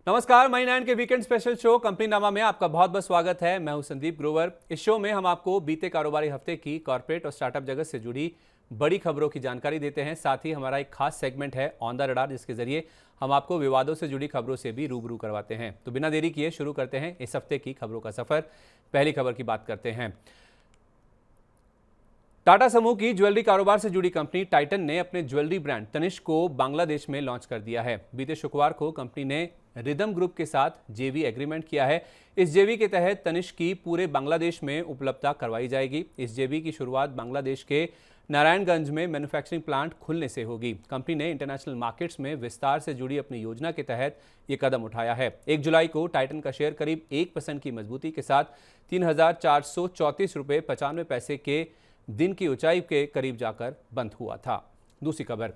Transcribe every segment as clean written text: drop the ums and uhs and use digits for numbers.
नमस्कार, मनी 9 के weekend special show company नामा में आपका बहुत बहुत स्वागत है। मैं हूं संदीप ग्रोवर। इस शो में हम आपको बीते कारोबारी हफ्ते की कॉर्पोरेट और स्टार्टअप जगत से जुड़ी बड़ी खबरों की जानकारी देते हैं। साथ ही हमारा एक खास सेगमेंट है ऑन द रडार, जिसके जरिए हम आपको विवादों से जुड़ी खबरों से भी रूबरू करवाते हैं। तो बिना देरी किए शुरू करते हैं इस हफ्ते की खबरों का सफर। पहली खबर की बात करते हैं। टाटा समूह की ज्वेलरी कारोबार से जुड़ी कंपनी टाइटन ने अपने ज्वेलरी ब्रांड तनिष्क को बांग्लादेश में लॉन्च कर दिया है। बीते शुक्रवार को कंपनी ने रिदम ग्रुप के साथ जेवी एग्रीमेंट किया है। इस जेवी के तहत तनिष्क की पूरे बांग्लादेश में उपलब्धता करवाई जाएगी। इस जेवी की शुरुआत बांग्लादेश के नारायणगंज में मैन्युफैक्चरिंग प्लांट खुलने से होगी। कंपनी ने इंटरनेशनल मार्केट्स में विस्तार से जुड़ी अपनी योजना के तहत ये कदम उठाया है। 1 जुलाई को टाइटन का शेयर करीब 1% की मजबूती के साथ 3,434 रुपये 95 पैसे के दिन की ऊंचाई के करीब जाकर बंद हुआ था। दूसरी खबर,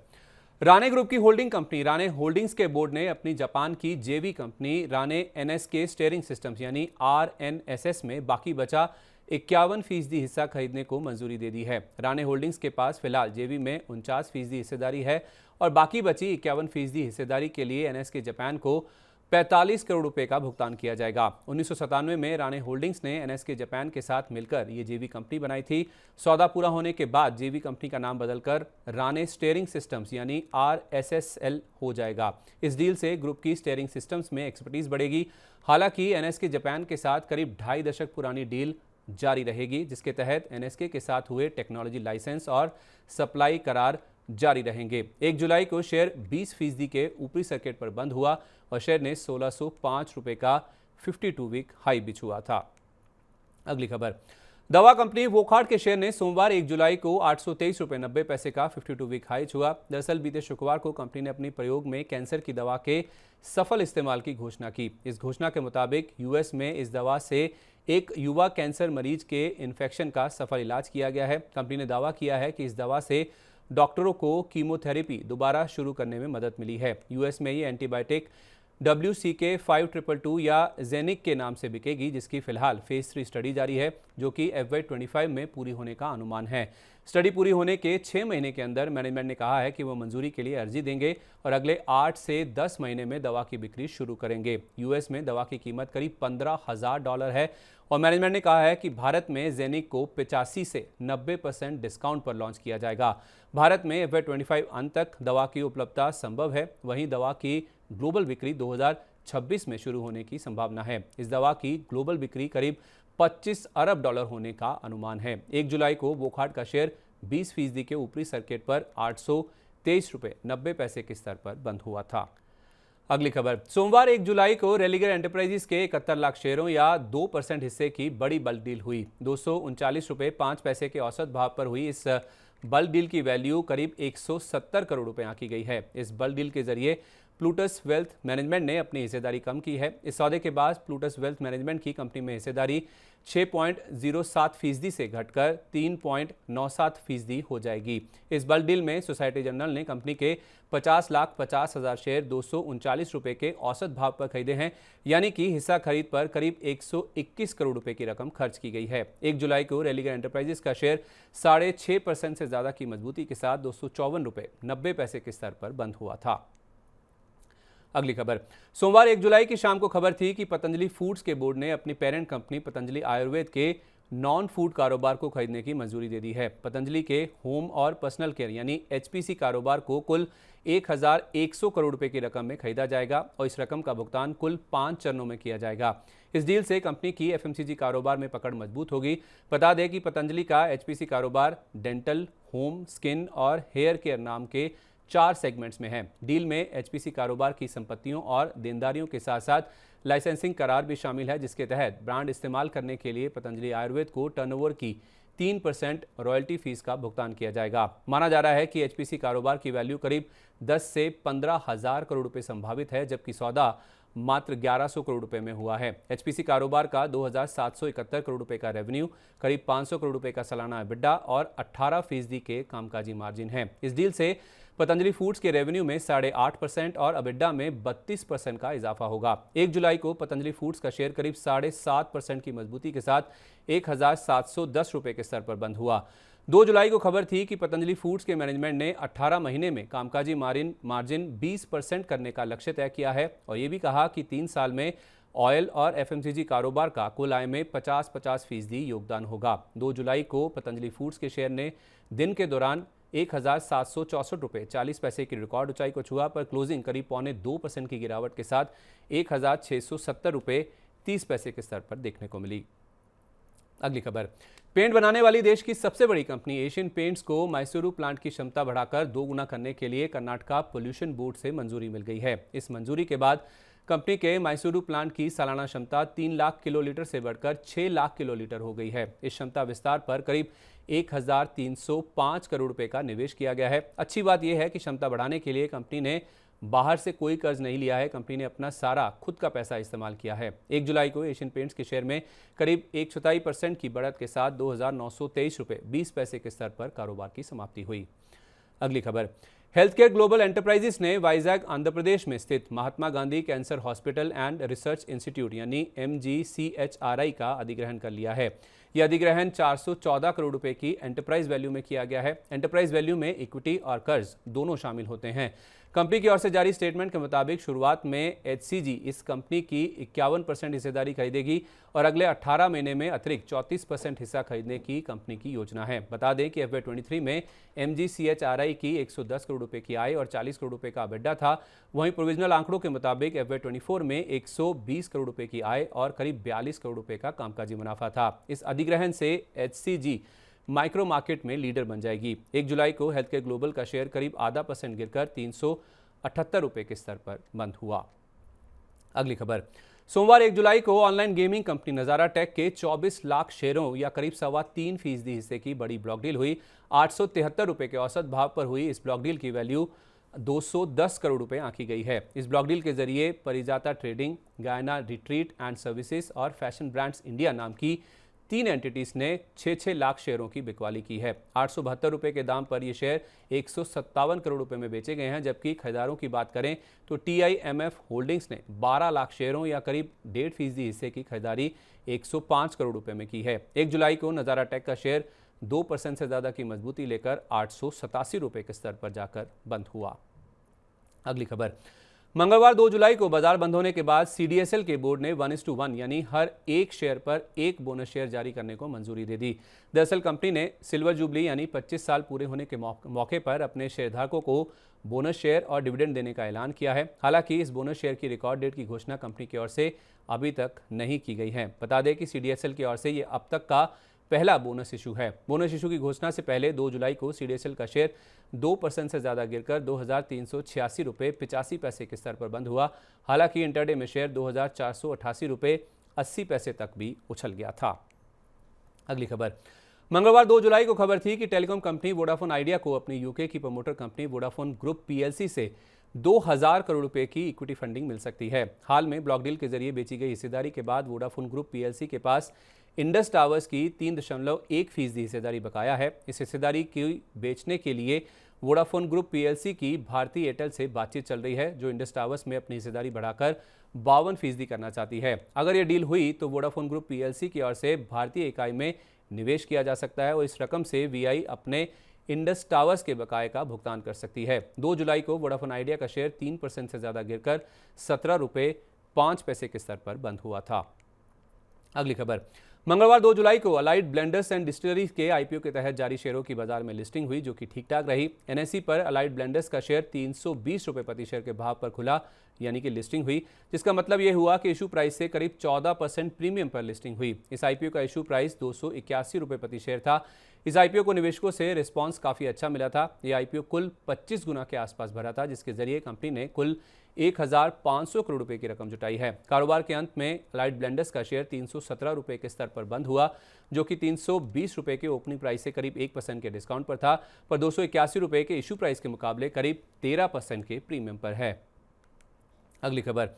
राणे ग्रुप की होल्डिंग कंपनी राणे होल्डिंग्स के बोर्ड ने अपनी जापान की जेवी company Rane NSK steering systems यानी आरएनएसएस में बाकी बचा 51% हिस्सा खरीदने को मंजूरी दे दी है। राणे होल्डिंग्स के पास फिलहाल जेवी में 49% हिस्सेदारी है और बाकी बची 51% हिस्सेदारी के लिए एनएसके जापान को 45 करोड़ रुपए का भुगतान किया जाएगा। 1997 में राणे होल्डिंग्स ने एनएसके जापान के साथ मिलकर ये जेवी कंपनी बनाई थी। सौदा पूरा होने के बाद जेवी कंपनी का नाम बदलकर राणे स्टीयरिंग सिस्टम्स यानी आरएसएसएल हो जाएगा। इस डील से ग्रुप की स्टीयरिंग सिस्टम्स में एक्सपर्टीज बढ़ेगी। हालांकि एनएसके जापान के साथ करीब 2.5 दशक पुरानी डील जारी रहेगी, जिसके तहत एनएसके के साथ हुए टेक्नोलॉजी लाइसेंस और सप्लाई करार जारी रहेंगे। 1 जुलाई को शेयर 20% के ऊपरी सर्किट पर बंद हुआ और शेयर ने 1605 रुपए का 52 वीक हाई भी छुआ था। अगली खबर, दवा कंपनी वोकहार्ट के शेयर ने सोमवार 1 जुलाई को 823 रुपए 90 पैसे का 52 वीक हाई छुआ। दरअसल बीते शुक्रवार को कंपनी ने अपने प्रयोग में कैंसर की दवा के सफल इस्तेमाल की घोषणा की। इस घोषणा के मुताबिक यूएस में इस दवा से एक युवा कैंसर मरीज के इन्फेक्शन का सफल इलाज किया गया है। कंपनी ने दावा किया है कि इस दवा से डॉक्टरों को कीमोथेरेपी दोबारा शुरू करने में मदद मिली है। यूएस में ये एंटीबायोटिक WCK-522 या जेनिक के नाम से बिकेगी, जिसकी फिलहाल फेज 3 स्टडी जारी है, जो कि FY25 में पूरी होने का अनुमान है। स्टडी पूरी होने के 6 महीने के अंदर मैनेजमेंट ने कहा है कि वो मंजूरी के लिए अर्जी देंगे और अगले 8 से 10 महीने में दवा की बिक्री शुरू करेंगे। यूएस में दवा की कीमत करीब $15,000 है और मैनेजमेंट ने कहा है कि भारत में जेनिक को 85 से 90% डिस्काउंट पर लॉन्च किया जाएगा। भारत में FY25 अंत तक दवा की उपलब्धता संभव है। वहीं दवा की ग्लोबल बिक्री 2026 में शुरू होने की संभावना है। इस दवा की ग्लोबल बिक्री करीब $25 अरब होने का अनुमान है। 1 जुलाई को वोकहार्ट का शेयर 20% के ऊपरी सर्किट पर 823 रुपए 90 पैसे के स्तर पर बंद हुआ था। अगली खबर, सोमवार 1 जुलाई को रेलिगर एंटरप्राइजेस के 71 लाख शेयरों या 2% हिस्से की बड़ी बल्क डील हुई। 239 रुपए 5 पैसे के औसत भाव पर हुई इस बल्क डील की वैल्यू करीब 170 करोड़ रुपए आंकी गई है। इस बल्क डील के जरिए प्लूटस वेल्थ मैनेजमेंट ने अपनी हिस्सेदारी कम की है। इस सौदे के बाद प्लूटस वेल्थ मैनेजमेंट की कंपनी में हिस्सेदारी 6.07% से घटकर 3.97% हो जाएगी। इस बल्क डील में सोसाइटी जनरल ने कंपनी के 50,50,000 शेयर 239 रुपए के औसत भाव पर खरीदे हैं, यानी कि हिस्सा खरीद पर करीब 121 करोड़ रुपए की रकम खर्च की गई है। 1 जुलाई को रेलिगर एंटरप्राइजेस का शेयर 6.5% से ज्यादा की मजबूती के साथ 254 रुपए 90 पैसे के स्तर पर बंद हुआ था। अगली खबर, सोमवार 1 जुलाई की शाम को खबर थी कि पतंजलि फूड्स के बोर्ड ने अपनी पेरेंट कंपनी पतंजलि आयुर्वेद के नॉन फूड कारोबार को खरीदने की मंजूरी दे दी है। पतंजलि के होम और पर्सनल केयर यानी HPC कारोबार को कुल 1,100 करोड़ रुपए की रकम में खरीदा जाएगा और इस रकम का भुगतान कुल 5 चरणों में किया जाएगा। इस डील से कंपनी की FMCG कारोबार में पकड़ मजबूत होगी। बता दें कि पतंजलि का HPC कारोबार डेंटल, होम, स्किन और हेयर केयर नाम के 4 सेगमेंट्स में है। डील में HPC कारोबार की संपत्तियों और देनदारियों के साथ साथ लाइसेंसिंग करार भी शामिल है, जिसके तहत ब्रांड इस्तेमाल करने के लिए पतंजलि आयुर्वेद को टर्नओवर की 3% रॉयल्टी फीस का भुगतान किया जाएगा। माना जा रहा है कि HPC कारोबार की वैल्यू करीब 10 से 15,000 करोड़ रुपए संभावित है, जबकि सौदा मात्र 1100 करोड़ रुपए में हुआ है। HPC कारोबार का 2,771 करोड़ रुपए का रेवेन्यू, करीब 500 करोड़ रुपए का सालाना एबिडा और 18% के कामकाजी मार्जिन है। इस डील से पतंजलि फूड्स के रेवेन्यू में 8.5% और एबिडा में 32% का इजाफा होगा। 1 जुलाई को पतंजलि फूड्स का शेयर करीब 7.5% की मजबूती के साथ 1,710 रुपए के स्तर पर बंद हुआ। 2 जुलाई को खबर थी कि पतंजलि फूड्स के मैनेजमेंट ने 18 महीने में कामकाजी मार्जिन 20% करने का लक्ष्य तय किया है और ये भी कहा कि 3 साल में ऑयल और एफएमसीजी कारोबार का कुल आय में 50-50% योगदान होगा। 2 जुलाई को पतंजलि फूड्स के शेयर ने दिन के दौरान 1,764 रुपये 40 पैसे की रिकॉर्ड ऊंचाई को छुआ, पर क्लोजिंग करीब 0.25% की गिरावट के साथ 1,670 रुपये 30 पैसे के स्तर पर देखने को मिली। अगली खबर, पेंट बनाने वाली देश की सबसे बड़ी कंपनी एशियन पेंट्स को मैसूरू प्लांट की क्षमता बढ़ाकर 2 गुना करने के लिए कर्नाटका पोल्यूशन बोर्ड से मंजूरी मिल गई है। इस मंजूरी के बाद कंपनी के मैसूरू प्लांट की सालाना क्षमता 3 लाख किलोलीटर से बढ़कर 6 लाख किलोलीटर हो गई है। इस क्षमता विस्तार पर करीब 1,305 करोड़ रुपए का निवेश किया गया है। अच्छी बात यह है कि क्षमता बढ़ाने के लिए कंपनी ने बाहर से कोई कर्ज नहीं लिया है। कंपनी ने अपना सारा खुद का पैसा इस्तेमाल किया है। 1 जुलाई को एशियन पेंट्स के शेयर में करीब 1/4% की बढ़त के साथ 2,923 रुपये 20 पैसे के स्तर पर कारोबार की समाप्ति हुई। अगली खबर, हेल्थ केयर ग्लोबल एंटरप्राइजेस ने वाइजैग आंध्र प्रदेश में स्थित Mahatma Gandhi cancer hospital and research institute यानी MGCHRI का अधिग्रहण कर लिया है। यह अधिग्रहण 414 करोड़ रुपए की एंटरप्राइज वैल्यू में किया गया है। एंटरप्राइज वैल्यू में इक्विटी और कर्ज दोनों शामिल होते हैं। कंपनी की ओर से जारी स्टेटमेंट के मुताबिक शुरुआत में HCG इस कंपनी की 51% हिस्सेदारी खरीदेगी और अगले 18 महीने में अतिरिक्त 34% हिस्सा खरीदने की कंपनी की योजना है। बता दें कि FY23 में MGCHRI की 110 करोड़ रुपए की आय और 40 करोड़ रुपए का EBITDA था। वहीं प्रोविजनल आंकड़ों के मुताबिक FY24 में 120 करोड़ रुपए की आय और करीब 42 करोड़ रुपए का कामकाजी मुनाफा था। इस अधिग्रहण से HCG माइक्रो मार्केट में लीडर बन जाएगी। 1 जुलाई को हेल्थ केयर ग्लोबल का शेयर करीब 0.5% गिरकर 378 रुपए के स्तर पर बंद हुआ। अगली खबर, सोमवार 1 जुलाई को ऑनलाइन गेमिंग कंपनी नजारा टेक के 24 लाख शेयरों या करीब 3.25% हिस्से की बड़ी ब्लॉक डील हुई। 873 रुपए के औसत भाव पर हुई इस ब्लॉक डील की वैल्यू 210 करोड़ रुपए आंकी गई है। इस ब्लॉक डील के जरिए परिजाता ट्रेडिंग, गायना रिट्रीट एंड सर्विसेज और फैशन ब्रांड्स इंडिया नाम की 3 एंटिटीज ने 6-6 लाख शेयरों की बिकवाली की है। 872 रुपए के दाम पर ये शेयर 157 करोड़ रुपए में बेचे गए हैं, जबकि खरीदारों की बात करें तो TIMF होल्डिंग्स ने 12 लाख शेयरों या करीब 1.5% हिस्से की खरीदारी 105 करोड़ रुपए में की है। 1 जुलाई को नजारा टेक का शेयर 2% से ज्यादा की मजबूती लेकर 887 रुपए के स्तर पर जाकर बंद हुआ। अगली खबर, मंगलवार 2 जुलाई को बाजार बंद होने के बाद CDSL के बोर्ड ने 1:1 यानी हर एक शेयर पर एक बोनस शेयर जारी करने को मंजूरी दे दी। दरअसल कंपनी ने सिल्वर जुबली यानी 25 साल पूरे होने के मौके पर अपने शेयरधारकों को बोनस शेयर और डिविडेंड देने का ऐलान किया है। हालांकि इस बोनस शेयर की रिकॉर्ड डेट की घोषणा कंपनी की ओर से अभी तक नहीं की गई है। बता दें कि CDSL की ओर से ये अब तक का पहला बोनस इशू है। बोनस इशू की घोषणा से पहले 2 जुलाई को CDSL का शेयर 2% से ज्यादा गिरकर 2,386 रुपये 85 पैसे के स्तर पर बंद हुआ। हालांकि इंटरडे में शेयर 2,488 रुपये 80 पैसे तक भी उछल गया था। अगली खबर, मंगलवार 2 जुलाई को खबर थी कि टेलीकॉम कंपनी वोडाफोन आइडिया को अपनी यूके की promoter company Vodafone group PLC से 2,000 करोड़ रुपए की इक्विटी फंडिंग मिल सकती है। हाल में ब्लॉक डील के जरिए बेची गई हिस्सेदारी के बाद वोडाफोन ग्रुप PLC के पास इंडस टावर्स की 3.1% हिस्सेदारी बकाया है। इस हिस्सेदारी की बेचने के लिए वोडाफोन ग्रुप PLC की भारती एयरटेल से बातचीत चल रही है, जो इंडस टावर्स में अपनी हिस्सेदारी बढ़ाकर 52% करना चाहती है। अगर ये डील हुई तो वोडाफोन ग्रुप PLC की ओर से भारतीय इकाई में निवेश किया जा सकता है और इस रकम से VI अपने इंडस टावर्स के बकाये का भुगतान कर सकती है। 2 जुलाई को वोडाफोन आइडिया का शेयर 3% से ज्यादा गिरकर 17 रुपये 5 पैसे के स्तर पर बंद हुआ था। अगली खबर, मंगलवार 2 जुलाई को अलाइड ब्लेंडर्स एंड डिस्टिलरीज के IPO के तहत जारी शेयरों की बाजार में लिस्टिंग हुई, जो कि ठीक ठाक रही। NSE पर अलाइड ब्लेंडर्स का शेयर 320 रुपये प्रति शेयर के भाव पर खुला, यानी कि लिस्टिंग हुई, जिसका मतलब यह हुआ कि इशू प्राइस से करीब 14% प्रीमियम पर लिस्टिंग हुई। इस IPO का इशू प्राइस 281 रुपये प्रति शेयर था। इस IPO को निवेशकों से रिस्पांस काफ़ी अच्छा मिला था। यह IPO कुल 25 गुना के आसपास भरा था, जिसके जरिए कंपनी ने कुल 1,500 करोड़ रुपए की रकम जुटाई है। कारोबार के अंत में अलाइड ब्लेंडर्स का शेयर 317 रुपए के स्तर पर बंद हुआ, जो कि 320 रुपए के ओपनिंग प्राइस से करीब 1% के डिस्काउंट पर था, पर 281 रुपए के इशू प्राइस के मुकाबले करीब 13% के प्रीमियम पर है। अगली खबर,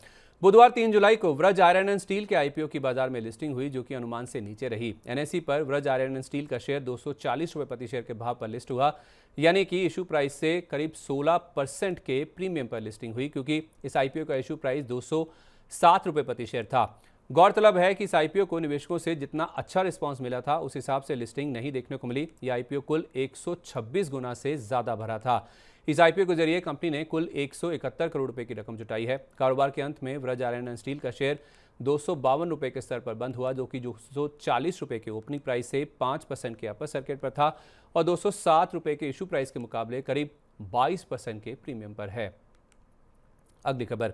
बुधवार 3 जुलाई को व्रज आयरन एंड स्टील के IPO की बाजार में लिस्टिंग हुई, जो कि अनुमान से नीचे रही। NSE पर व्रज आयरन एंड स्टील का शेयर 240 रुपये प्रति शेयर के भाव पर लिस्ट हुआ, यानी कि इशू प्राइस से करीब 16% के प्रीमियम पर लिस्टिंग हुई, क्योंकि इस IPO का इशू प्राइस 207 रुपये प्रति शेयर था। गौरतलब है कि इस आईपीओ को निवेशकों से जितना अच्छा रिस्पांस मिला था उस हिसाब से लिस्टिंग नहीं देखने को मिली। यह आईपीओ कुल 126 गुना से ज्यादा भरा था। इस आईपीओ के जरिए कंपनी ने कुल 171 करोड़ रुपए की रकम जुटाई है। कारोबार के अंत में व्रज आयरन एंड स्टील का शेयर 252 रुपए के स्तर पर बंद हुआ, जो कि 240 रुपए के ओपनिंग प्राइस से 5% के अपर सर्किट पर था और 207 रुपए के इशू प्राइस के मुकाबले करीब 22% के प्रीमियम पर है। अगली खबर,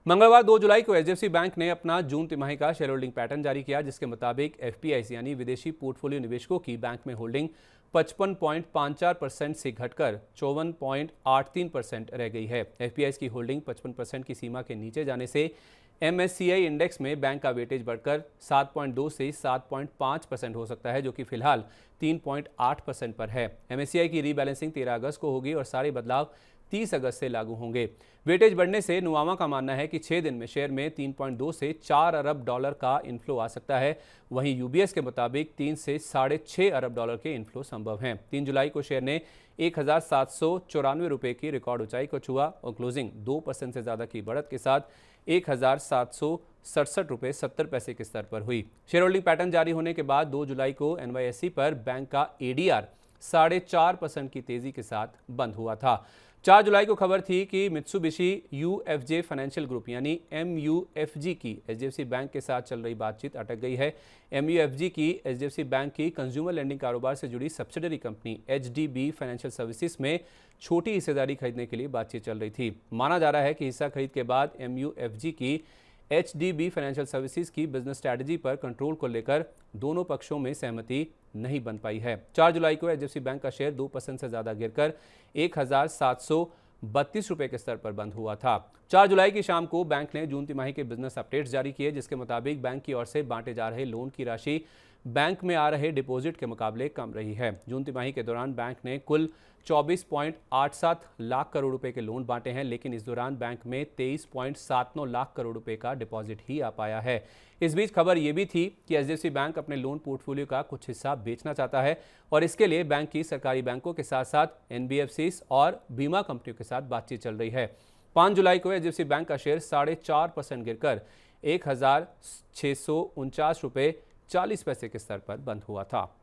मंगलवार 2 जुलाई को एचडीएफसी बैंक ने अपना जून तिमाही का शेयर होल्डिंग पैटर्न जारी किया, जिसके मुताबिक एफपीआईस यानी विदेशी पोर्टफोलियो निवेशकों की बैंक में होल्डिंग 55.54% से घटकर 54.83% रह गई है। एफपीआईस की होल्डिंग 55% की सीमा के नीचे जाने से एमएससीआई इंडेक्स में बैंक का वेटेज बढ़कर 7.2 से 7.5% हो सकता है, जो कि फिलहाल 3.8% पर है। एमएससीआई की रीबैलेंसिंग 13 अगस्त को होगी और सारे बदलाव 30 अगस्त से लागू होंगे। वेटेज बढ़ने से नुवामा का मानना है कि 6 दिन में शेयर में 3.2 से 4 अरब डॉलर का इनफ्लो आ सकता है। वहीं यूबीएस के मुताबिक 3 से 6.5 अरब डॉलर के इनफ्लो संभव हैं। 3 जुलाई को शेयर ने 1,794 रुपए की रिकॉर्ड ऊंचाई को छुआ और क्लोजिंग 2% से ज्यादा की बढ़त के साथ 1,767 रुपए 70 पैसे के स्तर पर हुई। शेयर होल्डिंग पैटर्न जारी होने के बाद 2 जुलाई को एनवाईएसई पर बैंक का एडीआर 4.5% की तेजी के साथ बंद हुआ था। 4 जुलाई को खबर थी कि मित्सुबिशी यूएफजे फाइनेंशियल ग्रुप यानी एमयूएफजी की एचडीएफसी बैंक के साथ चल रही बातचीत अटक गई है। एमयूएफजी की एचडीएफसी बैंक की कंज्यूमर लेंडिंग कारोबार से जुड़ी subsidiary company HDB financial services में छोटी हिस्सेदारी खरीदने के लिए बातचीत चल रही थी। माना जा रहा है कि हिस्सा खरीद के बाद एमयूएफजी की एचडीबी फाइनेंशियल सर्विसेज की बिजनेस स्ट्रैटेजी पर कंट्रोल को लेकर दोनों पक्षों में सहमति नहीं बन पाई है। 4 जुलाई को एचडीएफसी बैंक का शेयर 2% से ज्यादा गिरकर 1,732 रुपए के स्तर पर बंद हुआ था। 4 जुलाई की शाम को बैंक ने जून तिमाही के बिजनेस अपडेट्स जारी किए, जिसके मुताबिक बैंक की ओर से बांटे जा रहे लोन की राशि बैंक में आ रहे डिपॉजिट के मुकाबले कम रही है। जून तिमाही के दौरान बैंक ने कुल 24.87 लाख करोड़ रुपए के लोन बांटे हैं, लेकिन इस दौरान बैंक में 23.79 लाख करोड़ रुपए का डिपॉजिट ही आ पाया है। इस बीच खबर यह भी थी कि एचडीएफसी बैंक अपने लोन पोर्टफोलियो का कुछ हिस्सा बेचना चाहता है और इसके लिए बैंक की सरकारी बैंकों के साथ साथ एनबीएफसीज और बीमा कंपनियों के साथ बातचीत चल रही है। 5 जुलाई को एचडीएफसी बैंक का शेयर 4.5% गिरकर 1,649 रुपए 40 पैसे के स्तर पर बंद हुआ था।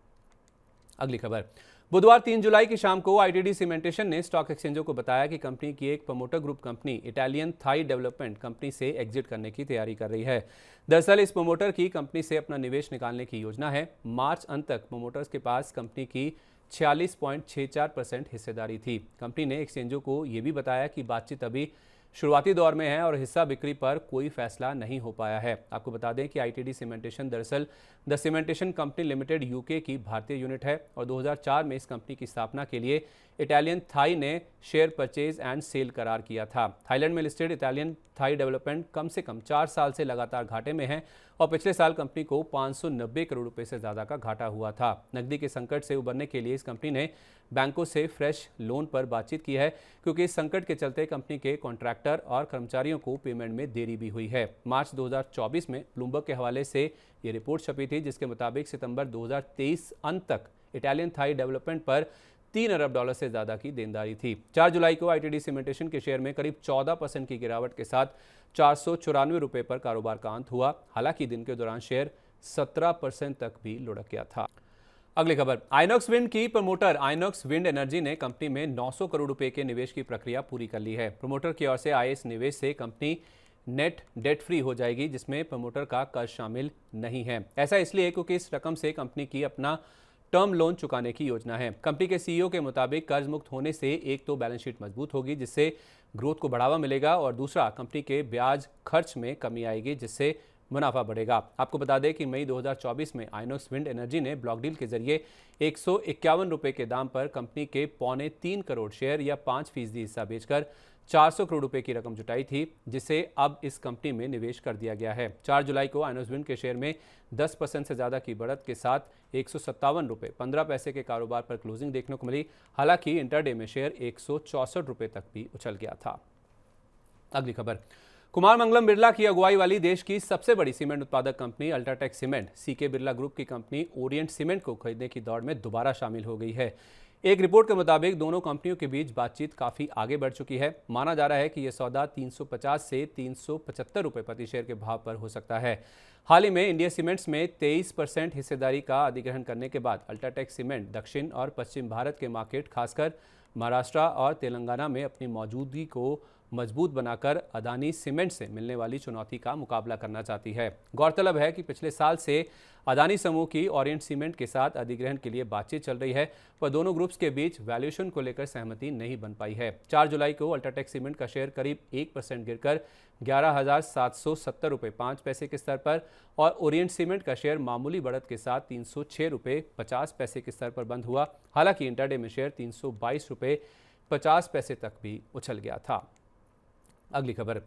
अगली खबर, बुधवार 3 जुलाई की शाम को आईटीडी सीमेंटेशन ने स्टॉक एक्सचेंजों को बताया कि कंपनी की एक promoter group company Italian Thai development company से एग्जिट करने की तैयारी कर रही है। दरअसल इस प्रमोटर की कंपनी से अपना निवेश निकालने की योजना है। मार्च अंत तक प्रमोटर्स के पास कंपनी की 46.64% हिस्सेदारी थी। कंपनी ने एक्सचेंजों को यह भी बताया कि बातचीत अभी शुरुआती दौर में है और हिस्सा बिक्री पर कोई फैसला नहीं हो पाया है। आपको बता दें कि आईटीडी सीमेंटेशन दरअसल the cementation company limited UK की भारतीय यूनिट है और 2004 में इस कंपनी की स्थापना के लिए इटालियन थाई ने शेयर परचेज एंड सेल करार किया था। थाईलैंड में लिस्टेड इटालियन थाई डेवलपमेंट कम से कम 4 साल से लगातार घाटे में है और पिछले साल कंपनी को 590 करोड़ रुपए से ज्यादा का घाटा हुआ था। नकदी के संकट से उबरने के लिए इस कंपनी ने बैंकों से फ्रेश लोन पर बातचीत की है, क्योंकि इस संकट के चलते कंपनी के कॉन्ट्रैक्टर और कर्मचारियों को पेमेंट में देरी भी हुई है। मार्च 2024 में ब्लूमबर्ग के हवाले से ये रिपोर्ट छपी थी, जिसके मुताबिक सितंबर 2023 अंत तक इटालियन थाई डेवलपमेंट पर 3 अरब डॉलर से ज्यादा की देनदारी थी। 4 जुलाई को आईटीडी सीमेंटेशन के शेयर में करीब 14% की गिरावट के साथ 494 रुपए पर कारोबार का अंत हुआ। हालांकि दिन के दौरान शेयर 17% तक भी लुढ़क गया था। अगली खबर, आइनॉक्स विंड की प्रमोटर आइनॉक्स विंड एनर्जी ने कंपनी में 900 करोड़ रुपए के निवेश की प्रक्रिया पूरी कर ली है। प्रमोटर की ओर से आए इस निवेश से कंपनी नेट डेट फ्री हो जाएगी, जिसमें प्रमोटर का कर्ज शामिल नहीं है। ऐसा इसलिए क्योंकि इस रकम से कंपनी की अपना टर्म लोन चुकाने की योजना है। कंपनी के सीईओ के मुताबिक कर्ज मुक्त होने से एक तो बैलेंस शीट मजबूत होगी, जिससे ग्रोथ को बढ़ावा मिलेगा, और दूसरा कंपनी के ब्याज खर्च में कमी आएगी, जिससे मुनाफा बढ़ेगा। आपको बता दें कि मई 2024 में आइनॉक्स विंड एनर्जी ने ब्लॉक डील के जरिए 151 रुपए के दाम पर कंपनी के 2.25 करोड़ शेयर या 5% हिस्सा बेचकर 400 करोड़ रुपए की रकम जुटाई थी, जिसे अब इस कंपनी में निवेश कर दिया गया है। 4 जुलाई को आइनॉक्स विंड के शेयर में 10% से ज्यादा की बढ़त के साथ 157 रुपए 15 पैसे के कारोबार पर क्लोजिंग देखने को मिली। हालांकि इंटरडे में शेयर 164 रुपए तक भी उछल गया था। अगली खबर, कुमार मंगलम बिरला की अगुवाई वाली देश की सबसे बड़ी सीमेंट उत्पादक company UltraTech cement CK Birla group की कंपनी ओरिएंट सीमेंट को खरीदने की दौड़ में दोबारा शामिल हो गई है। एक रिपोर्ट के मुताबिक दोनों कंपनियों के बीच बातचीत काफी आगे बढ़ चुकी है। माना जा रहा है कि यह सौदा 350 से 375 रुपए प्रति शेयर के भाव पर हो सकता है। हाल ही में इंडिया सीमेंट्स में 23% हिस्सेदारी का अधिग्रहण करने के बाद अल्ट्राटेक सीमेंट दक्षिण और पश्चिम भारत के मार्केट, खासकर महाराष्ट्र और तेलंगाना में अपनी मौजूदगी को मजबूत बनाकर अदानी सीमेंट से मिलने वाली चुनौती का मुकाबला करना चाहती है। गौरतलब है कि पिछले साल से अदानी समूह की ओरिएंट सीमेंट के साथ अधिग्रहण के लिए बातचीत चल रही है, पर दोनों ग्रुप्स के बीच वैल्यूएशन को लेकर सहमति नहीं बन पाई है। 4 जुलाई को अल्ट्राटेक सीमेंट का शेयर करीब 1% गिरकर 11,770 रुपये 5 पैसे के स्तर पर और ओरिएंट सीमेंट का शेयर मामूली बढ़त के साथ 306 रुपये 50 पैसे के स्तर पर बंद हुआ। हालांकि इंट्राडे में शेयर 322 रुपये 50 पैसे तक भी उछल गया था। अगली खबर,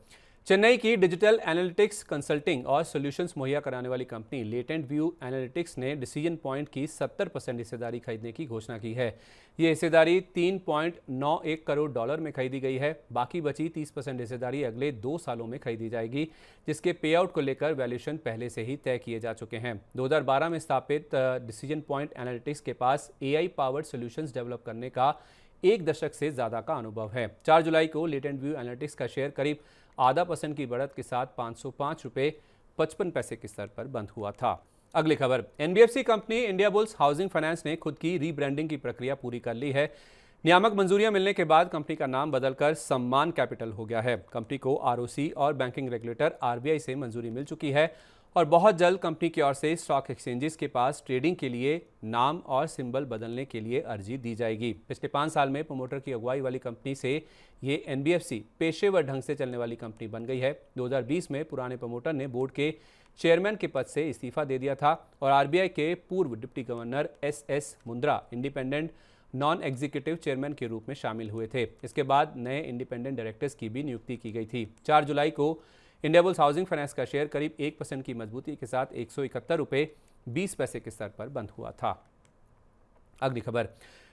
चेन्नई की डिजिटल एनालिटिक्स कंसल्टिंग और सॉल्यूशंस मुहैया कराने वाली कंपनी लेटेंट व्यू एनालिटिक्स ने डिसीजन पॉइंट की 70% हिस्सेदारी खरीदने की घोषणा की है। ये हिस्सेदारी $3.91 करोड़ में खरीदी गई है। बाकी बची 30% हिस्सेदारी अगले 2 सालों में खरीदी जाएगी, जिसके पे आउट को लेकर वैल्यूएशन पहले से ही तय किए जा चुके हैं। 2012 में स्थापित डिसीजन पॉइंट एनालिटिक्स के पास AI पावर्ड सॉल्यूशंस डेवलप करने का 1 दशक से ज्यादा का अनुभव है। 4 जुलाई को लेटेंट व्यू एनालिटिक्स का शेयर करीब ½ % की बढ़त के साथ 505 रुपये 55 पैसे के स्तर पर बंद हुआ था। अगली खबर, NBFC company Indiabulls housing finance ने खुद की रीब्रांडिंग की प्रक्रिया पूरी कर ली है। नियामक मंजूरियां मिलने के बाद कंपनी का नाम बदलकर सम्मान कैपिटल हो गया है। कंपनी को ROC और बैंकिंग रेगुलेटर RBI से मंजूरी मिल चुकी है और बहुत जल्द कंपनी की ओर से स्टॉक एक्सचेंजेस के पास ट्रेडिंग के लिए नाम और सिंबल बदलने के लिए अर्जी दी जाएगी। पिछले 5 साल में प्रमोटर की अगुवाई वाली कंपनी से ये NBFC पेशेवर ढंग से चलने वाली कंपनी बन गई है। 2020 में पुराने प्रमोटर ने बोर्ड के चेयरमैन के पद से इस्तीफा दे दिया था और RBI के पूर्व deputy governor SS Mundra independent non executive chairman के रूप में शामिल हुए थे। इसके बाद नए इंडिपेंडेंट डायरेक्टर्स की भी नियुक्ति की गई थी। 4 जुलाई को इंडियाबुल्स हाउसिंग फाइनेंस का शेयर करीब 1% की मजबूती के साथ 171 रुपये 20 पैसे के स्तर पर बंद हुआ था। अगली खबर,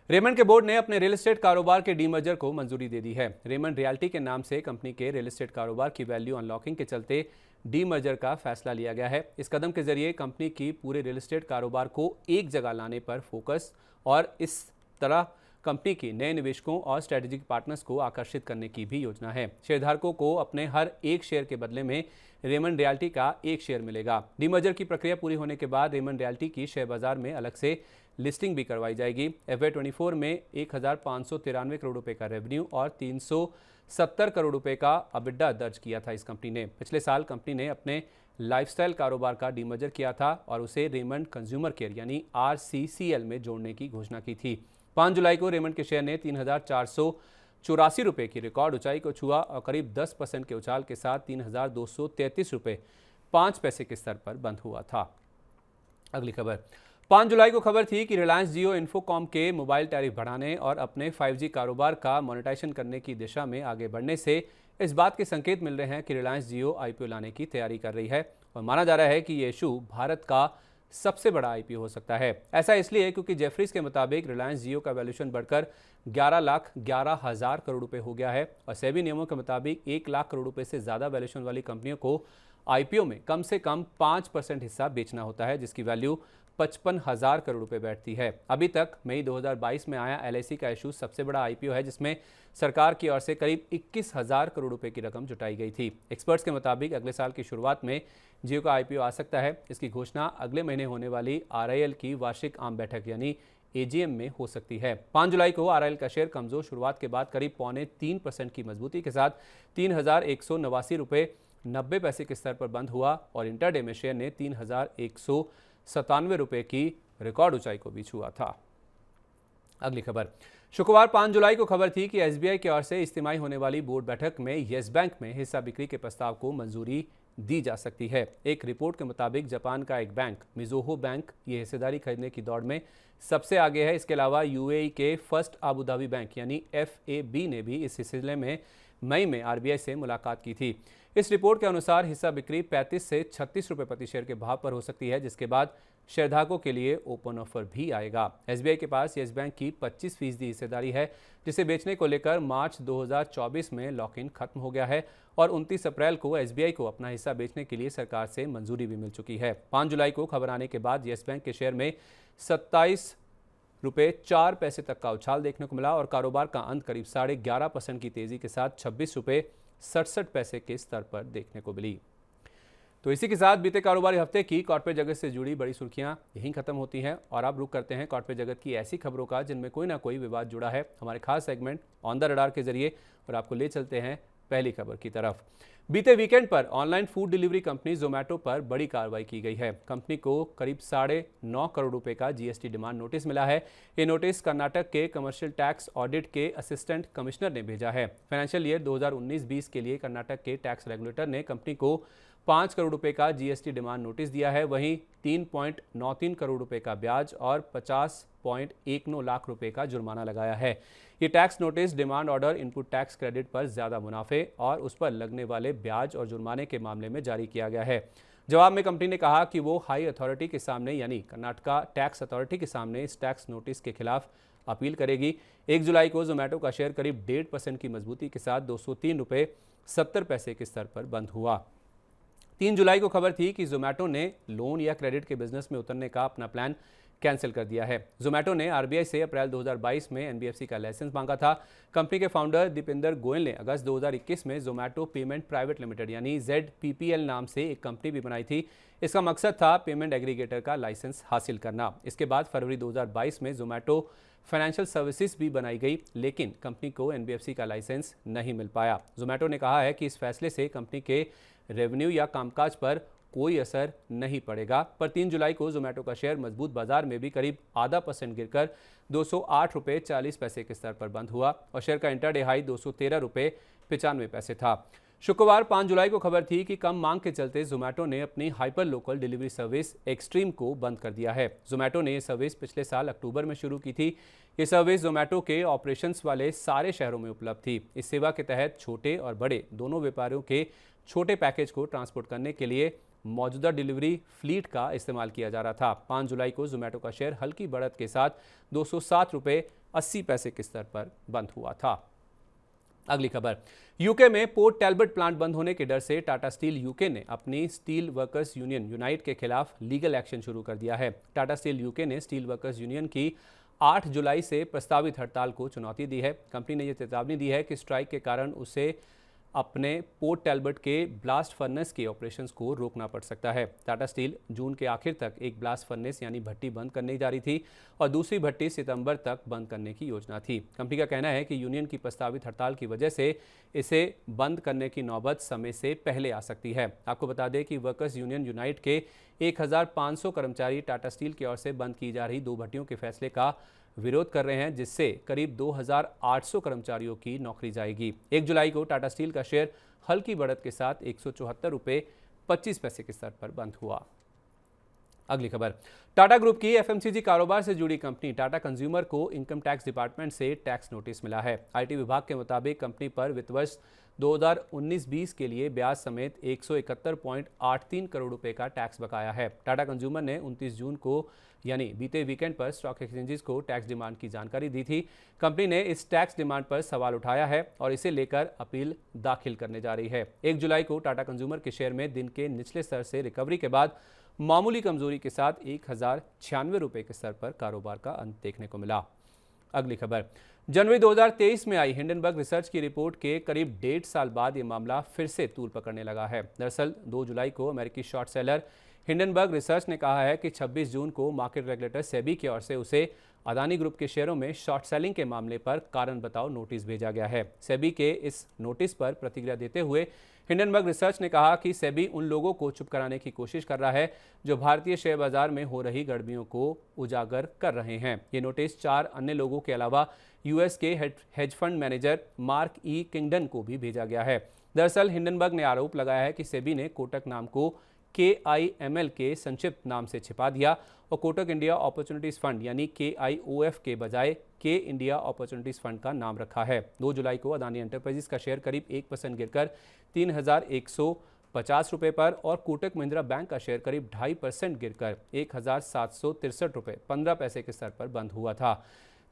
रेमंड के बोर्ड ने अपने रियल एस्टेट कारोबार के डीमर्जर को मंजूरी दे दी है। रेमंड रियल्टी के नाम से कंपनी के रियल एस्टेट कारोबार की वैल्यू अनलॉकिंग के चलते डीमर्जर का फैसला लिया गया है। इस कदम के जरिए कंपनी की पूरे रियल एस्टेट कारोबार को एक जगह लाने पर फोकस और इस तरह कंपनी की नए निवेशकों और स्ट्रेटेजिक पार्टनर्स को आकर्षित करने की भी योजना है। शेयरधारकों को अपने हर एक शेयर के बदले में रेमंड रियल्टी का 1 शेयर मिलेगा। डीमर्जर की प्रक्रिया पूरी होने के बाद रेमंड रियल्टी की शेयर बाजार में अलग से लिस्टिंग भी करवाई जाएगी। FY24 में 1,593 करोड़ रुपए का रेवेन्यू और 370 करोड़ रुपए का EBITDA दर्ज किया था इस कंपनी ने। पिछले साल कंपनी ने अपने लाइफस्टाइल कारोबार का डीमर्जर किया था और उसे रेमंड कंज्यूमर केयर यानी RCCL में जोड़ने की घोषणा की थी। 5 जुलाई को रेमंड के शेयर ने 3,484 रुपये की रिकॉर्ड ऊंचाई को छुआ और करीब 10% के उछाल के साथ 3,233 रुपये 5 पैसे के स्तर पर बंद हुआ था। अगली खबर, 5 जुलाई को खबर थी कि रिलायंस जियो इन्फोकॉम के मोबाइल टैरिफ बढ़ाने और अपने 5G कारोबार का मोनेटाइजेशन करने की दिशा में आगे बढ़ने से इस बात के संकेत मिल रहे हैं कि रिलायंस जियो IPO लाने की तैयारी कर रही है और माना जा रहा है कि ये इशू भारत का सबसे बड़ा IPO हो सकता है। ऐसा इसलिए क्योंकि जेफरीज के मुताबिक रिलायंस जियो का वैल्यूएशन बढ़कर 11,11,000 करोड़ रुपए हो गया है और सेबी नियमों के मुताबिक 1 लाख करोड़ रुपए से ज्यादा वैल्यूएशन वाली कंपनियों को IPO में कम से कम 5% हिस्सा बेचना होता है, जिसकी वैल्यू 55,000 करोड़ रुपए बैठती है। अभी तक मई 2022 में आया LIC का इशू सबसे बड़ा IPO है, जिसमें सरकार की ओर से करीब 21,000 करोड़ रुपए की रकम जुटाई गई थी। एक्सपर्ट्स के मुताबिक अगले साल की शुरुआत में जियो का IPO आ सकता है। इसकी घोषणा अगले महीने होने वाली RIL की वार्षिक आम बैठक यानी AGM में हो सकती है। 5 जुलाई को RIL का शेयर कमजोर शुरुआत के बाद करीब 0.3% की मजबूती के साथ 3,189 रुपये 90 पैसे के स्तर पर बंद हुआ और इंटरडे में शेयर ने 3,197 रुपये की रिकॉर्ड ऊंचाई को भी छुआ था। अगली खबर, शुक्रवार 5 जुलाई को खबर थी कि SBI की ओर से इज्तिमाई होने वाली बोर्ड बैठक में येस बैंक में हिस्सा बिक्री के प्रस्ताव को मंजूरी दी जा सकती है। एक रिपोर्ट के मुताबिक जापान का एक बैंक मिज़ोहो बैंक ये हिस्सेदारी खरीदने की दौड़ में सबसे आगे है। इसके अलावा UAE के फर्स्ट आबू धाबी बैंक यानी FAB ने भी इस सिलसिले में मई में RBI से मुलाकात की थी। इस रिपोर्ट के अनुसार हिस्सा बिक्री 35 से 36 रुपये प्रति शेयर के भाव पर हो सकती है, जिसके बाद शेयरधारकों के लिए ओपन ऑफर भी आएगा। SBI के पास येस बैंक की 25% हिस्सेदारी है, जिसे बेचने को लेकर मार्च 2024 में लॉक इन खत्म हो गया है और 29 अप्रैल को SBI को अपना हिस्सा बेचने के लिए सरकार से मंजूरी भी मिल चुकी है। 5 जुलाई को खबर आने के बाद येस बैंक के शेयर में ₹4 तक का उछाल देखने को मिला और कारोबार का अंत करीब 11.5% की तेजी के साथ ₹26.67 के स्तर पर देखने को मिली। तो इसी के साथ बीते कारोबारी हफ्ते की कॉर्पोरेट जगत से जुड़ी बड़ी सुर्खियां यहीं खत्म होती हैं और अब रुक करते हैं कॉर्पोरेट जगत की ऐसी खबरों का जिनमें कोई ना कोई विवाद जुड़ा है हमारे खास सेगमेंट ऑन द रडार के जरिए, और आपको ले चलते हैं पहली खबर की तरफ। बीते वीकेंड पर online food delivery company Zomato पर बड़ी कार्रवाई की गई है। कंपनी को करीब ₹9.5 करोड़ का जीएसटी डिमांड नोटिस मिला है। ये नोटिस कर्नाटक के कमर्शियल टैक्स ऑडिट के असिस्टेंट कमिश्नर ने भेजा है। फाइनेंशियल ईयर 2019-20 के लिए कर्नाटक के टैक्स रेगुलेटर ने कंपनी को ₹5 करोड़ का जीएसटी डिमांड नोटिस दिया है। वहीं ₹3.93 करोड़ का ब्याज और ₹50.19 लाख का जुर्माना लगाया है। ये tax notice demand order input tax credit पर ज्यादा मुनाफे और उस पर लगने वाले ब्याज और जुर्माने के मामले में जारी किया गया है। जवाब में कंपनी ने कहा कि वो हाई अथॉरिटी के सामने यानी कर्नाटका टैक्स अथॉरिटी के सामने इस टैक्स नोटिस के खिलाफ अपील करेगी। 1 जुलाई को जोमैटो का शेयर करीब 1.5% की मजबूती के साथ ₹203.70 के स्तर पर बंद हुआ। 3 जुलाई को खबर थी कि जोमैटो ने लोन या क्रेडिट के बिजनेस में उतरने का अपना प्लान कैंसिल कर दिया है। जोमैटो ने आरबीआई से अप्रैल 2022 में एनबीएफसी का लाइसेंस मांगा था। कंपनी के फाउंडर दीपेंद्र गोयल ने अगस्त 2021 में जोमैटो पेमेंट प्राइवेट लिमिटेड यानी ZPPL नाम से एक कंपनी भी बनाई थी। इसका मकसद था पेमेंट एग्रीगेटर का लाइसेंस हासिल करना। इसके बाद फरवरी 2022 में जोमैटो फाइनेंशियल सर्विसेज भी बनाई गई, लेकिन कंपनी को एनबीएफसी का लाइसेंस नहीं मिल पाया। जोमैटो ने कहा है कि इस फैसले से कंपनी के रेवेन्यू या कामकाज पर कोई असर नहीं पड़ेगा। पर 3 जुलाई को जोमैटो का शेयर मजबूत बाजार में भी करीब ½ % गिरकर ₹208.40 के स्तर पर बंद हुआ और शेयर का इंटरडे हाई ₹213.95 था। शुक्रवार 5 जुलाई को खबर थी कि कम मांग के चलते जोमैटो ने अपनी hyper local delivery service extreme को बंद कर दिया है। जोमैटो ने यह सर्विस पिछले साल अक्टूबर में शुरू की थी। ये सर्विस जोमैटो के ऑपरेशंस वाले सारे शहरों में उपलब्ध थी। इस सेवा के तहत छोटे और बड़े दोनों व्यापारियों के छोटे पैकेज को ट्रांसपोर्ट करने के लिए मौजूदा डिलीवरी फ्लीट का इस्तेमाल किया जा रहा था। 5 जुलाई को जोमैटो का शेयर हल्की बढ़त के साथ ₹207.80 के स्तर पर बंद हुआ था। अगली खबर, यूके में पोर्ट टैलबर्ट प्लांट बंद होने के डर से टाटा स्टील यूके ने अपनी स्टील वर्कर्स यूनियन यूनाइट के खिलाफ लीगल एक्शन शुरू कर दिया है। टाटा स्टील यूके ने स्टील वर्कर्स यूनियन की 8 जुलाई से प्रस्तावित हड़ताल को चुनौती दी है। कंपनी ने यह चेतावनी दी है कि स्ट्राइक के कारण उसे अपने पोर्ट टैलबर्ट के ब्लास्ट फर्नेस के ऑपरेशंस को रोकना पड़ सकता है। टाटा स्टील जून के आखिर तक एक ब्लास्ट फर्नेस यानी भट्टी बंद करने जा रही थी और दूसरी भट्टी सितंबर तक बंद करने की योजना थी। कंपनी का कहना है कि यूनियन की प्रस्तावित हड़ताल की वजह से इसे बंद करने की नौबत समय से पहले आ सकती है। आपको बता दें कि वर्कर्स यूनियन यूनाइट के 1500 कर्मचारी टाटा स्टील की ओर से बंद की जा रही 2 भट्टियों के फैसले का विरोध कर रहे हैं, जिससे करीब 2800 कर्मचारियों की नौकरी जाएगी। 1 जुलाई को टाटा स्टील का शेयर हल्की बढ़त के साथ ₹174.25 के स्तर पर बंद हुआ। अगली खबर, टाटा ग्रुप की एफएमसीजी कारोबार से जुड़ी कंपनी टाटा कंज्यूमर को इनकम टैक्स डिपार्टमेंट से टैक्स नोटिस मिला है। आईटी विभाग के मुताबिक कंपनी पर वित्त वर्ष 2019-20 के लिए ब्याज समेत ₹171.83 करोड़ का टैक्स बकाया है। टाटा कंज्यूमर ने 29 जून को यानी बीते वीकेंड पर स्टॉक एक्सचेंजेस को टैक्स डिमांड की जानकारी दी थी। कंपनी ने इस टैक्स डिमांड पर सवाल उठाया है और इसे लेकर अपील दाखिल करने जा रही है। 1 जुलाई को टाटा कंज्यूमर के शेयर में दिन के निचले स्तर से रिकवरी के बाद मामूली कमजोरी के साथ ₹1096 के स्तर पर कारोबार का अंत देखने को मिला। अगली खबर, जनवरी 2023 में आई हिंडनबर्ग रिसर्च की रिपोर्ट के करीब 1.5 साल बाद ये मामला फिर से तूल पकड़ने लगा है। दरअसल 2 जुलाई को अमेरिकी शॉर्ट सेलर हिंडनबर्ग रिसर्च ने कहा है कि 26 जून को मार्केट रेगुलेटर सेबी की ओर से उसे अदानी ग्रुप के शेयरों में शॉर्ट सेलिंग के मामले पर कारण बताओ नोटिस भेजा गया है। सेबी के इस नोटिस पर प्रतिक्रिया देते हुए हिंडनबर्ग रिसर्च ने कहा कि सेबी उन लोगों को चुप कराने की कोशिश कर रहा है जो भारतीय शेयर बाजार में हो रही गड़बड़ियों को उजागर कर रहे हैं। ये नोटिस 4 अन्य लोगों के अलावा यूएस के हेज फंड मैनेजर मार्क ई किंगडन को भी भेजा गया है। दरअसल हिंडनबर्ग ने आरोप लगाया है कि सेबी ने कोटक नाम को KIML के संक्षिप्त नाम से छिपा दिया और कोटक इंडिया अपॉर्चुनिटीज फंड यानी KIOF के बजाय के इंडिया अपॉर्चुनिटीज फंड का नाम रखा है। 2 जुलाई को अदानी एंटरप्राइजेस का शेयर करीब 1% गिरकर ₹3,150 पर और कोटक महिंद्रा बैंक का शेयर करीब 2.5% गिरकर ₹1,763.15 के स्तर पर बंद हुआ था।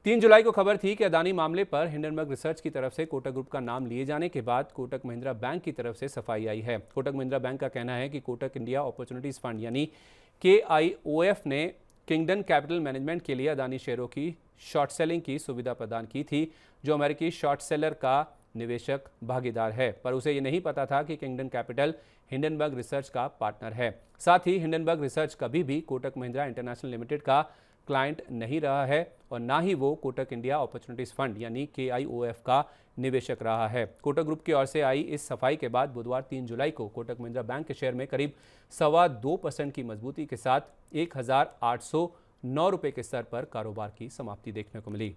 3 जुलाई को खबर थी कि अदानी मामले पर हिंडनबर्ग रिसर्च की तरफ से कोटक ग्रुप का नाम लिए जाने के बाद कोटक महिंद्रा बैंक की तरफ से सफाई आई है। कोटक महिंद्रा बैंक का कहना है कि कोटक इंडिया अपॉर्चुनिटीज फंड यानी KIOF ने किंगडन कैपिटल मैनेजमेंट के लिए अदानी शेयरों की शॉर्ट सेलिंग की सुविधा प्रदान की थी, जो अमेरिकी शॉर्ट सेलर का निवेशक भागीदार है, पर उसे ये नहीं पता था कि किंगडन कैपिटल हिंडनबर्ग रिसर्च का पार्टनर है। साथ ही हिंडनबर्ग रिसर्च कभी भी कोटक महिंद्रा इंटरनेशनल लिमिटेड का क्लाइंट नहीं रहा है और ना ही वो कोटक इंडिया अपॉर्चुनिटीज फंड यानी KIOF का निवेशक रहा है। कोटक ग्रुप की ओर से आई इस सफाई के बाद बुधवार 3 जुलाई को कोटक महिंद्रा बैंक के शेयर में करीब 2.25% की मजबूती के साथ 1,809 रुपये के स्तर पर कारोबार की समाप्ति देखने को मिली।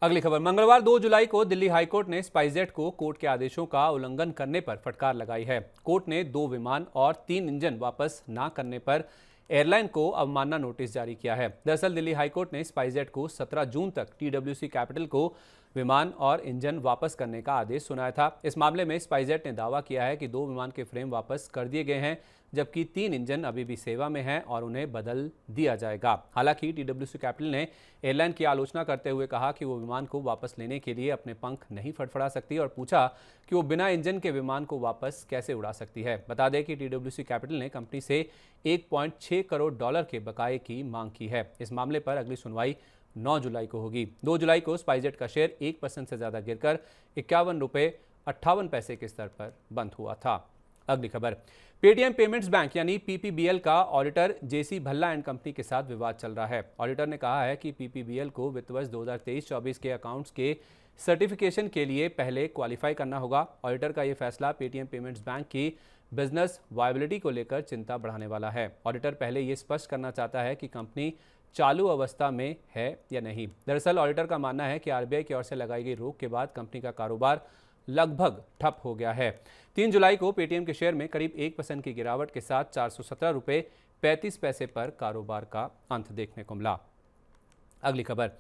अगली खबर, मंगलवार 2 जुलाई को दिल्ली हाईकोर्ट ने स्पाइसजेट को कोर्ट के आदेशों का उल्लंघन करने पर फटकार लगाई है। कोर्ट ने 2 विमान और 3 इंजन वापस ना करने पर एयरलाइन को अवमानना नोटिस जारी किया है। दरअसल दिल्ली हाईकोर्ट ने स्पाइसजेट को 17 जून तक TWC कैपिटल को विमान और इंजन वापस करने का आदेश सुनाया था। इस मामले में स्पाइसजेट ने दावा किया है कि 2 विमान के फ्रेम वापस कर दिए गए हैं, जबकि 3 इंजन अभी भी सेवा में हैं और उन्हें बदल दिया जाएगा। हालांकि TWC कैपिटल ने एयरलाइन की आलोचना करते हुए कहा कि वो विमान को वापस लेने के लिए अपने पंख नहीं फड़फड़ा सकती और पूछा कि वो बिना इंजन के विमान को वापस कैसे उड़ा सकती है। बता दें कि TWC कैपिटल ने कंपनी से $1.6 करोड़ के बकाये की मांग की है। इस मामले पर अगली सुनवाई 9 जुलाई को होगी। 2 जुलाई को स्पाइसजेट का शेयर 1% से ज्यादा गिरकर ₹51.58 के स्तर पर बंद हुआ था। अगली खबर, पेटीएम पेमेंट्स बैंक यानी PPBL का auditor JC Bhalla and company के साथ विवाद चल रहा है। ऑडिटर ने कहा है कि PPBL को वित्त वर्ष 2023-24 के अकाउंट्स के सर्टिफिकेशन के लिए पहले क्वालिफाई करना होगा। ऑडिटर का यह फैसला पेटीएम पेमेंट्स बैंक की बिजनेस वायबिलिटी को लेकर चिंता बढ़ाने वाला है। ऑडिटर पहले ये स्पष्ट करना चाहता है कि कंपनी चालू अवस्था में है या नहीं। दरअसल ऑडिटर का मानना है कि RBI की ओर से लगाई गई रोक के बाद कंपनी का कारोबार लगभग ठप हो गया है। 3 जुलाई को पेटीएम के शेयर में करीब 1% की गिरावट के साथ 417.35 पर कारोबार का अंत देखने को मिला। अगली खबर,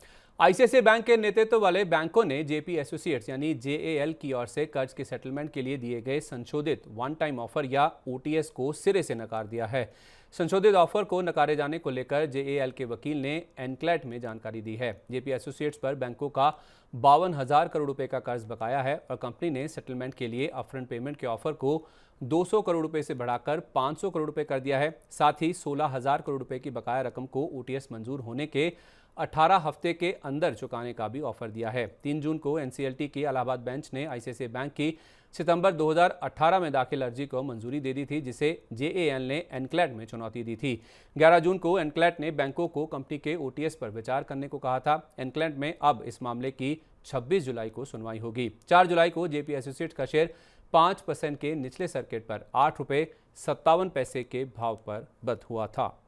ICICI बैंक के नेतृत्व वाले बैंकों ने JP एसोसिएट्स यानी JAL की ओर से कर्ज के सेटलमेंट के लिए दिए गए संशोधित वन टाइम ऑफर या OTS को सिरे से नकार दिया है। संशोधित ऑफर को नकारे जाने को लेकर JAL के वकील ने एनक्लेट में जानकारी दी है। JP एसोसिएट्स पर बैंकों का 52,000 करोड़ रुपए का कर्ज बकाया है और कंपनी ने सेटलमेंट के लिए अपफ्रंट पेमेंट के ऑफर को 200 करोड़ रुपए से बढ़ाकर 500 करोड़ रुपए कर दिया है। साथ ही 16,000 करोड़ रुपए की बकाया रकम को OTS मंजूर होने के 18 हफ्ते के अंदर चुकाने का भी ऑफर दिया है। 3 जून को NCLT की इलाहाबाद बेंच ने ICICI बैंक की सितंबर 2018 में दाखिल अर्जी को मंजूरी दे दी थी, जिसे JAL ने एनक्लेट में चुनौती दी थी। 11 जून को एनक्लेट ने बैंकों को कंपनी के OTS पर विचार करने को कहा था। एनक्लेट में अब इस मामले की 26 जुलाई को सुनवाई होगी। 4 जुलाई को JP एसोसिएट्स का शेयर 5% के निचले सर्किट पर ₹8.57 के भाव पर बंद हुआ था।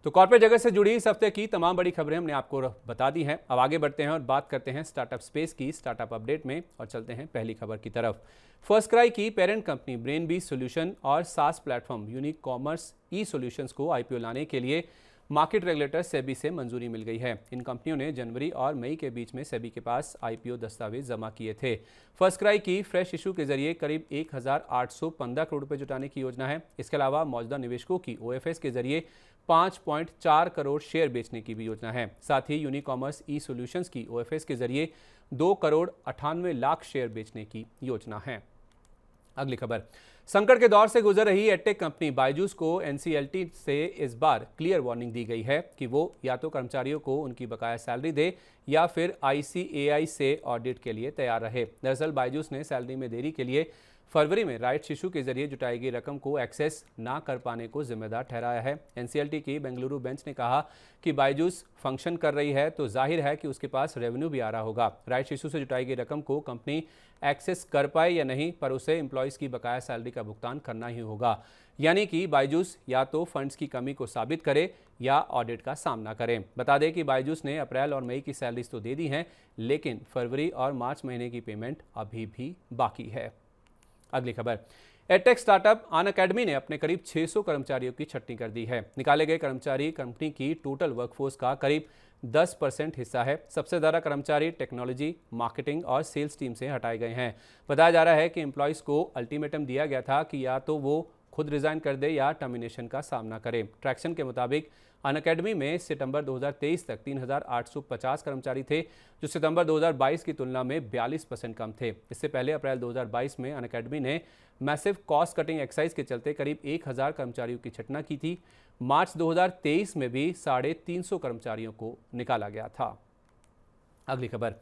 तो कॉर्पोरेट जगत से जुड़ी इस हफ्ते की तमाम बड़ी खबरें हमने आपको बता दी हैं। अब आगे बढ़ते हैं और बात करते हैं स्टार्टअप स्पेस की स्टार्टअप अपडेट में और चलते हैं पहली खबर की तरफ। फर्स्टक्राई की पेरेंट कंपनी ब्रेनबीज सॉल्यूशन और सास प्लेटफॉर्म यूनिक कॉमर्स ई-सॉल्यूशंस को IPO लाने के लिए मार्केट रेगुलेटर सेबी से मंजूरी मिल गई है। इन कंपनियों ने जनवरी और मई के बीच में सेबी के पास IPO दस्तावेज जमा किए थे। फर्स्टक्राई की फ्रेश इशू के जरिए करीब 1,815 करोड़ रुपए जुटाने की योजना है। इसके अलावा मौजूदा निवेशकों की OFS के जरिए 5.4 करोड़ शेयर बेचने की भी योजना है। साथ ही यूनिकॉमर्स ई-सॉल्यूशंस की OFS के जरिए 2 करोड़ 98 लाख शेयर बेचने की योजना है। अगली खबर, संकट के दौर से गुजर रही एडटेक कंपनी बायजूस को NCLT से इस बार क्लियर वार्निंग दी गई है कि वो या तो कर्मचारियों को उनकी बकाया सैलरी दे या फिर ICAI से ऑडिट के लिए तैयार रहे। दरअसल बायजूस ने सैलरी में देरी के लिए फरवरी में राइट्स इशू के जरिए जुटाई गई रकम को एक्सेस ना कर पाने को जिम्मेदार ठहराया है। NCLT की बेंगलुरु बेंच ने कहा कि बायजूस फंक्शन कर रही है तो जाहिर है कि उसके पास रेवेन्यू भी आ रहा होगा। राइट्स इशू से जुटाई गई रकम को कंपनी एक्सेस कर पाए या नहीं, पर उसे एम्प्लॉयज़ की बकाया सैलरी का भुगतान करना ही होगा। यानी कि बायजूस या तो फंड्स की कमी को साबित करे या ऑडिट का सामना करें। बता दें कि बायजूस ने अप्रैल और मई की सैलरीज तो दे दी हैं, लेकिन फरवरी और मार्च महीने की पेमेंट अभी भी बाकी है। अगली खबर, एडटेक स्टार्टअप अनअकैडमी ने अपने करीब 600 कर्मचारियों की छटनी कर दी है। निकाले गए कर्मचारी कंपनी की टोटल वर्कफोर्स का करीब 10% हिस्सा है। सबसे ज़्यादा कर्मचारी टेक्नोलॉजी, मार्केटिंग और सेल्स टीम से हटाए गए हैं। बताया जा रहा है कि एम्प्लॉयज़ को अल्टीमेटम दिया गया था कि या तो वो खुद रिजाइन कर दे या टर्मिनेशन का सामना करे। ट्रैक्शन के मुताबिक अनअकैडमी में सितंबर 2023 तक 3,850 कर्मचारी थे, जो सितंबर 2022 की तुलना में 42% कम थे। इससे पहले अप्रैल 2022 में अनअकैडमी ने मैसिव कॉस्ट कटिंग एक्सरसाइज के चलते करीब 1,000 कर्मचारियों की छटना की थी। मार्च 2023 में भी 350 कर्मचारियों को निकाला गया था। अगली खबर,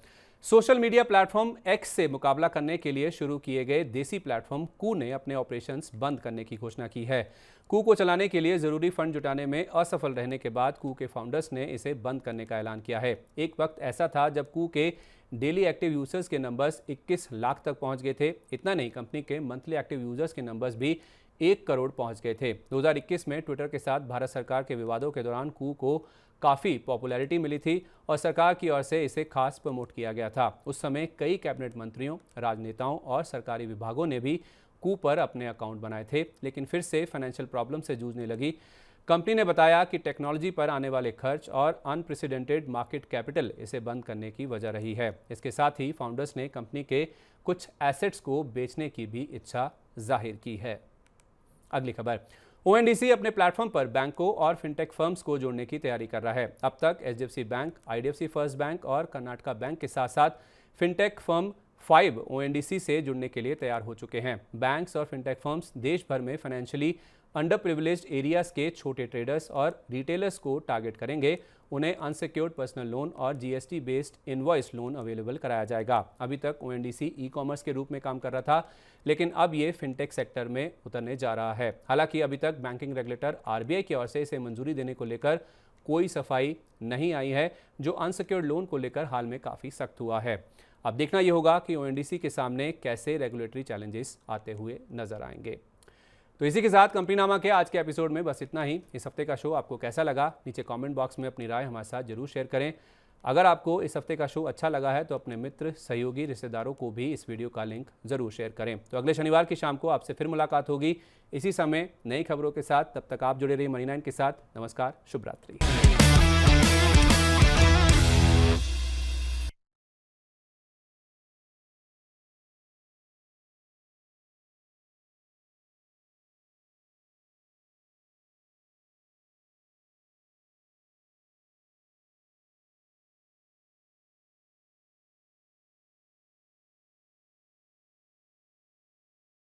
सोशल मीडिया प्लेटफॉर्म एक्स से मुकाबला करने के लिए शुरू किए गए देसी प्लेटफॉर्म कू ने अपने ऑपरेशंस बंद करने की घोषणा की है। कू को चलाने के लिए जरूरी फंड जुटाने में असफल रहने के बाद कू के फाउंडर्स ने इसे बंद करने का ऐलान किया है। एक वक्त ऐसा था जब कू के डेली एक्टिव यूजर्स के नंबर्स 21 लाख तक पहुंच गए थे। इतना नहीं, कंपनी के मंथली एक्टिव यूजर्स के नंबर्स भी 1 करोड़ पहुंच गए थे। 2021 में ट्विटर के साथ भारत सरकार के विवादों के दौरान कू को काफ़ी पॉपुलैरिटी मिली थी और सरकार की ओर से इसे खास प्रमोट किया गया था। उस समय कई कैबिनेट मंत्रियों, राजनेताओं और सरकारी विभागों ने भी कू पर अपने अकाउंट बनाए थे, लेकिन फिर से फाइनेंशियल प्रॉब्लम से जूझने लगी। कंपनी ने बताया कि टेक्नोलॉजी पर आने वाले खर्च और अनप्रेसिडेंटेड मार्केट कैपिटल इसे बंद करने की वजह रही है। इसके साथ ही फाउंडर्स ने कंपनी के कुछ एसेट्स को बेचने की भी इच्छा जाहिर की है। अगली खबर, ओएनडीसी अपने प्लेटफॉर्म पर बैंकों और फिनटेक फर्म्स को जोड़ने की तैयारी कर रहा है। अब तक HDFC bank, IDFC first bank और कर्नाटका बैंक के साथ साथ फिनटेक फर्म 5 ओएनडीसी से जुड़ने के लिए तैयार हो चुके हैं। बैंक्स और फिनटेक फर्म्स देश भर में फाइनेंशियली अंडर प्रिविलेज्ड एरियाज के छोटे ट्रेडर्स और रिटेलर्स को टारगेट करेंगे। उन्हें अनसिक्योर्ड पर्सनल लोन और GST based invoice loan available कराया जाएगा। अभी तक ओएनडीसी ई कॉमर्स के रूप में काम कर रहा था, लेकिन अब ये फिनटेक सेक्टर में उतरने जा रहा है। हालांकि अभी तक बैंकिंग रेगुलेटर आरबीआई की ओर से इसे मंजूरी देने को लेकर कोई सफाई नहीं आई है, जो अनसिक्योर्ड लोन को लेकर हाल में काफ़ी सख्त हुआ है। अब देखना यह होगा कि ओएनडीसी के सामने कैसे रेगुलेटरी चैलेंजेस आते हुए नजर आएंगे। तो इसी के साथ कंपनीनामा के आज के एपिसोड में बस इतना ही। इस हफ्ते का शो आपको कैसा लगा, नीचे कमेंट बॉक्स में अपनी राय हमारे साथ जरूर शेयर करें। अगर आपको इस हफ्ते का शो अच्छा लगा है तो अपने मित्र, सहयोगी, रिश्तेदारों को भी इस वीडियो का लिंक जरूर शेयर करें। तो अगले शनिवार की शाम को आपसे फिर मुलाकात होगी इसी समय नई खबरों के साथ। तब तक आप जुड़े रहिए मनी 9 के साथ। नमस्कार, शुभ रात्रि।